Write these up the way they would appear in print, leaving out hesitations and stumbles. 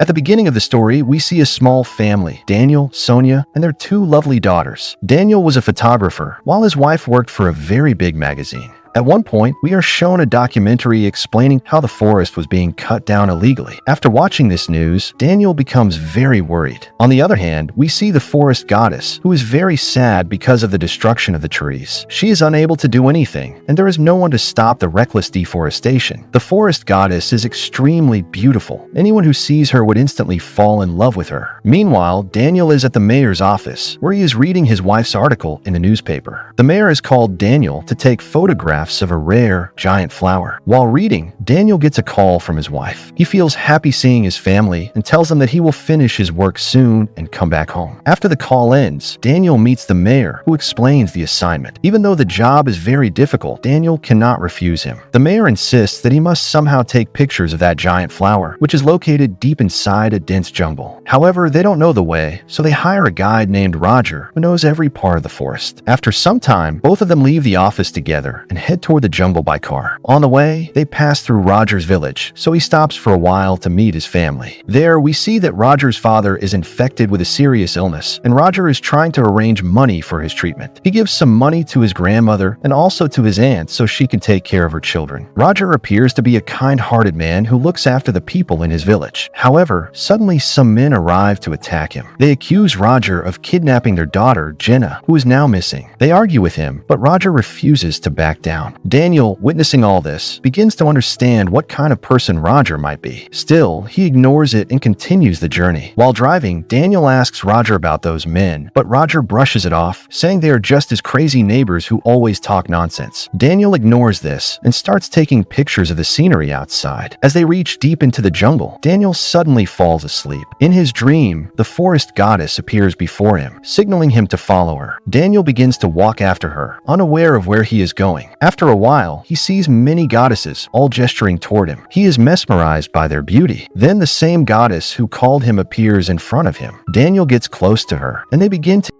At the beginning of the story, we see a small family, Daniel, Sonia, and their two lovely daughters. Daniel was a photographer, while his wife worked for a very big magazine. At one point, we are shown a documentary explaining how the forest was being cut down illegally. After watching this news, Daniel becomes very worried. On the other hand, we see the forest goddess, who is very sad because of the destruction of the trees. She is unable to do anything, and there is no one to stop the reckless deforestation. The forest goddess is extremely beautiful. Anyone who sees her would instantly fall in love with her. Meanwhile, Daniel is at the mayor's office, where he is reading his wife's article in the newspaper. The mayor has called Daniel to take photographs of a rare, giant flower. While reading, Daniel gets a call from his wife. He feels happy seeing his family and tells them that he will finish his work soon and come back home. After the call ends, Daniel meets the mayor, who explains the assignment. Even though the job is very difficult, Daniel cannot refuse him. The mayor insists that he must somehow take pictures of that giant flower, which is located deep inside a dense jungle. However, they don't know the way, so they hire a guide named Roger, who knows every part of the forest. After some time, both of them leave the office together and head toward the jungle by car. On the way, they pass through Roger's village, so he stops for a while to meet his family. There, we see that Roger's father is infected with a serious illness, and Roger is trying to arrange money for his treatment. He gives some money to his grandmother and also to his aunt so she can take care of her children. Roger appears to be a kind-hearted man who looks after the people in his village. However, suddenly some men arrive to attack him. They accuse Roger of kidnapping their daughter, Jenna, who is now missing. They argue with him, but Roger refuses to back down. Daniel, witnessing all this, begins to understand what kind of person Roger might be. Still, he ignores it and continues the journey. While driving, Daniel asks Roger about those men, but Roger brushes it off, saying they are just his crazy neighbors who always talk nonsense. Daniel ignores this and starts taking pictures of the scenery outside. As they reach deep into the jungle, Daniel suddenly falls asleep. In his dream, the forest goddess appears before him, signaling him to follow her. Daniel begins to walk after her, unaware of where he is going. After a while, he sees many goddesses, all gesturing toward him. He is mesmerized by their beauty. Then the same goddess who called him appears in front of him. Daniel gets close to her, and they begin to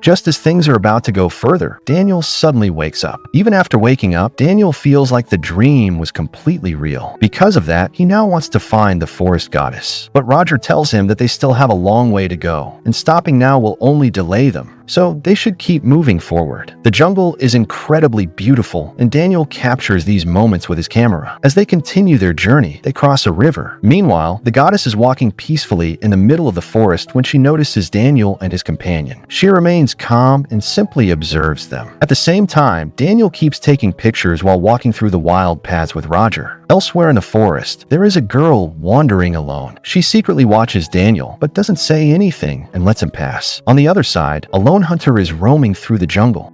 Just as things are about to go further, Daniel suddenly wakes up. Even after waking up, Daniel feels like the dream was completely real. Because of that, he now wants to find the forest goddess. But Roger tells him that they still have a long way to go, and stopping now will only delay them. So they should keep moving forward. The jungle is incredibly beautiful, and Daniel captures these moments with his camera. As they continue their journey, they cross a river. Meanwhile, the goddess is walking peacefully in the middle of the forest when she notices Daniel and his companion. She remains calm and simply observes them. At the same time, Daniel keeps taking pictures while walking through the wild paths with Roger. Elsewhere in the forest, there is a girl wandering alone. She secretly watches Daniel, but doesn't say anything and lets him pass. On the other side, a lone hunter is roaming through the jungle.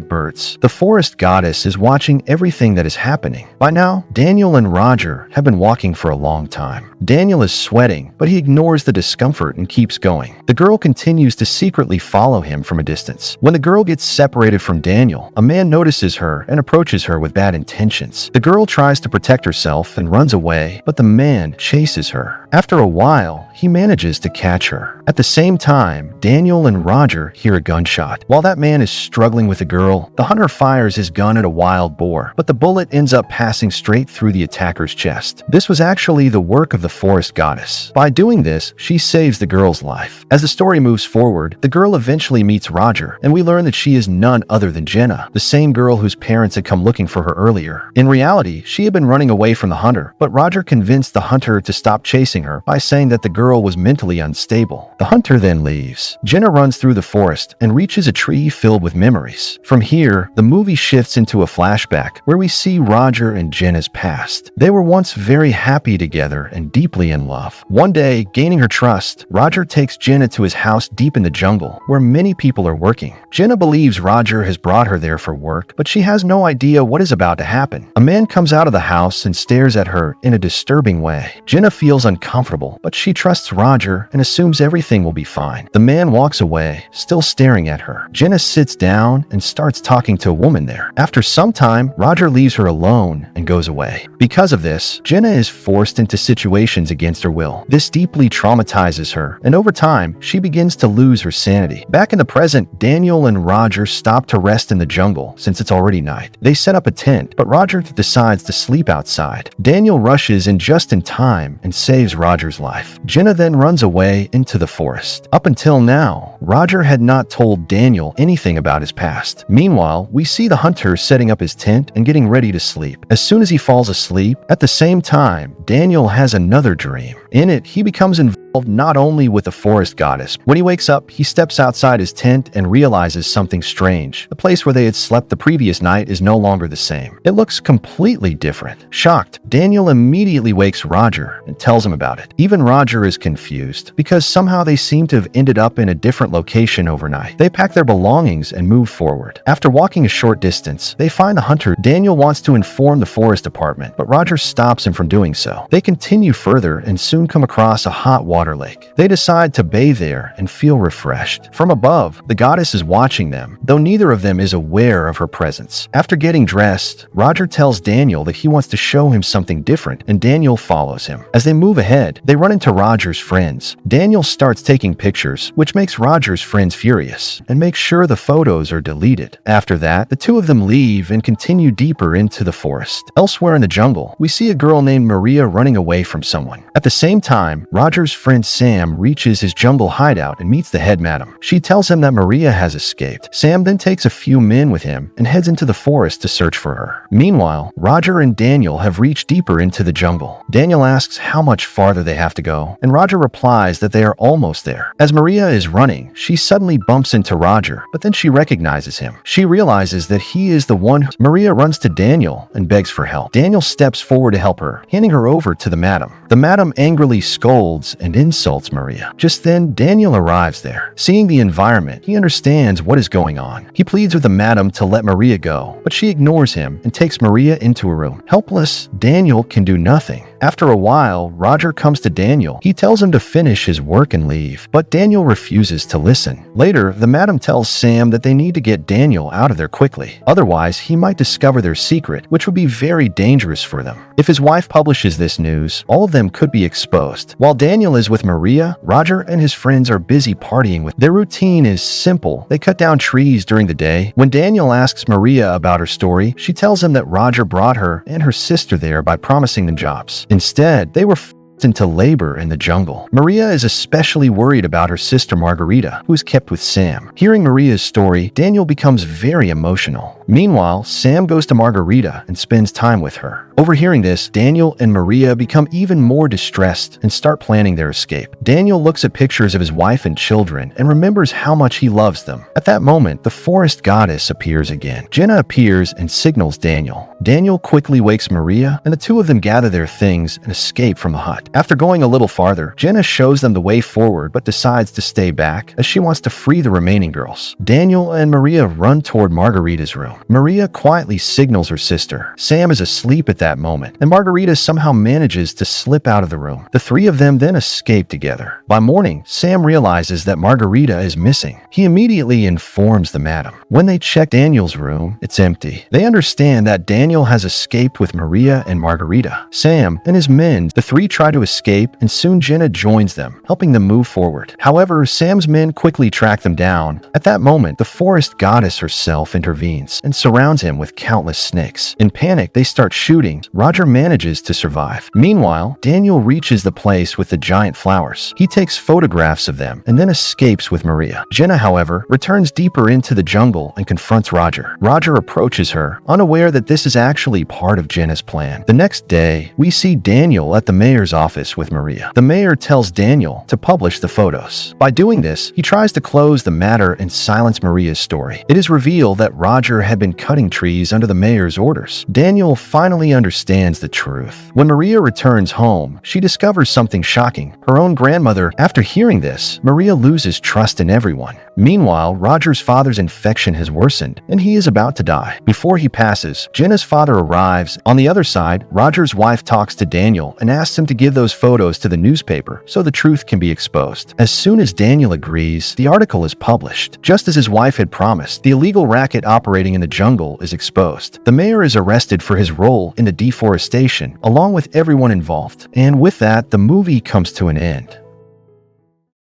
Birds. The forest goddess is watching everything that is happening. By now, Daniel and Roger have been walking for a long time. Daniel is sweating, but he ignores the discomfort and keeps going. The girl continues to secretly follow him from a distance. When the girl gets separated from Daniel, a man notices her and approaches her with bad intentions. The girl tries to protect herself and runs away, but the man chases her. After a while, he manages to catch her. At the same time, Daniel and Roger hear a gunshot. While that man is struggling with the girl, the hunter fires his gun at a wild boar, but the bullet ends up passing straight through the attacker's chest. This was actually the work of the forest goddess. By doing this, she saves the girl's life. As the story moves forward, the girl eventually meets Roger, and we learn that she is none other than Jenna, the same girl whose parents had come looking for her earlier. In reality, she had been running away from the hunter, but Roger convinced the hunter to stop chasing her by saying that the girl was mentally unstable. The hunter then leaves. Jenna runs through the forest and reaches a tree filled with memories. From here, the movie shifts into a flashback where we see Roger and Jenna's past. They were once very happy together and deeply in love. One day, gaining her trust, Roger takes Jenna to his house deep in the jungle where many people are working. Jenna believes Roger has brought her there for work, but she has no idea what is about to happen. A man comes out of the house and stares at her in a disturbing way. Jenna feels uncomfortable, but she trusts Roger and assumes everything will be fine. The man walks away, still staring at her. Jenna sits down and starts talking to a woman there. After some time, Roger leaves her alone and goes away. Because of this, Jenna is forced into situations situations against her will. This deeply traumatizes her, and over time, she begins to lose her sanity. Back in the present, Daniel and Roger stop to rest in the jungle since it's already night. They set up a tent, but Roger decides to sleep outside. Daniel rushes in just in time and saves Roger's life. Jenna then runs away into the forest. Up until now, Roger had not told Daniel anything about his past. Meanwhile, we see the hunter setting up his tent and getting ready to sleep. As soon as he falls asleep, at the same time, Daniel has another dream. In it, he becomes involved not only with the forest goddess. When he wakes up, he steps outside his tent and realizes something strange. The place where they had slept the previous night is no longer the same. It looks completely different. Shocked, Daniel immediately wakes Roger and tells him about it. Even Roger is confused because somehow they seem to have ended up in a different location overnight. They pack their belongings and move forward. After walking a short distance, they find the hunter. Daniel wants to inform the forest department, but Roger stops him from doing so. They continue further and soon come across a hot water lake. They decide to bathe there and feel refreshed. From above, the goddess is watching them, though neither of them is aware of her presence. After getting dressed, Roger tells Daniel that he wants to show him something different, and Daniel follows him. As they move ahead, they run into Roger's friends. Daniel starts taking pictures, which makes Roger's friends furious, and makes sure the photos are deleted. After that, the two of them leave and continue deeper into the forest. Elsewhere in the jungle, we see a girl named Maria running away from someone. At the same time, Roger's friend Sam reaches his jungle hideout and meets the head madam. She tells him that Maria has escaped. Sam then takes a few men with him and heads into the forest to search for her. Meanwhile, Roger and Daniel have reached deeper into the jungle. Daniel asks how much farther they have to go, and Roger replies that they are almost there. As Maria is running, she suddenly bumps into Roger, but then she recognizes him. She realizes that he is the one. Maria runs to Daniel and begs for help. Daniel steps forward to help her, handing her over to the madam. The madam angrily scolds and insults Maria. Just then, Daniel arrives there. Seeing the environment, he understands what is going on. He pleads with the madam to let Maria go, but she ignores him and takes Maria into a room. Helpless, Daniel can do nothing. After a while, Roger comes to Daniel. He tells him to finish his work and leave, but Daniel refuses to listen. Later, the madam tells Sam that they need to get Daniel out of there quickly. Otherwise, he might discover their secret, which would be very dangerous for them. If his wife publishes this news, all of them could be exposed. While Daniel is with Maria, Roger and his friends are busy partying with. Their routine is simple. They cut down trees during the day. When Daniel asks Maria about her story, she tells him that Roger brought her and her sister there by promising them jobs. Instead, they were into labor in the jungle. Maria is especially worried about her sister Margarita, who is kept with Sam. Hearing Maria's story, Daniel becomes very emotional. Meanwhile, Sam goes to Margarita and spends time with her. Overhearing this, Daniel and Maria become even more distressed and start planning their escape. Daniel looks at pictures of his wife and children and remembers how much he loves them. At that moment, the forest goddess appears again. Jenna appears and signals Daniel. Daniel quickly wakes Maria, and the two of them gather their things and escape from the hut. After going a little farther, Jenna shows them the way forward but decides to stay back as she wants to free the remaining girls. Daniel and Maria run toward Margarita's room. Maria quietly signals her sister. Sam is asleep at that moment, and Margarita somehow manages to slip out of the room. The three of them then escape together. By morning, Sam realizes that Margarita is missing. He immediately informs the madam. When they check Daniel's room, it's empty. They understand that Daniel has escaped with Maria and Margarita. Sam and his men, the three try to escape, and soon Jenna joins them, helping them move forward. However, Sam's men quickly track them down. At that moment, the forest goddess herself intervenes and surrounds him with countless snakes. In panic, they start shooting. Roger manages to survive. Meanwhile, Daniel reaches the place with the giant flowers. He takes photographs of them and then escapes with Maria. Jenna, however, returns deeper into the jungle and confronts Roger. Roger approaches her, unaware that this is actually part of Jenna's plan. The next day, we see Daniel at the mayor's office with Maria. The mayor tells Daniel to publish the photos. By doing this, he tries to close the matter and silence Maria's story. It is revealed that Roger had been cutting trees under the mayor's orders. Daniel finally understands the truth. When Maria returns home, she discovers something shocking. Her own grandmother. After hearing this, Maria loses trust in everyone. Meanwhile, Roger's father's infection has worsened, and he is about to die. Before he passes, Jenna's father arrives. On the other side, Roger's wife talks to Daniel and asks him to give those those photos to the newspaper so the truth can be exposed. As soon as Daniel agrees, the article is published. Just as his wife had promised, the illegal racket operating in the jungle is exposed. The mayor is arrested for his role in the deforestation, along with everyone involved. And with that, the movie comes to an end.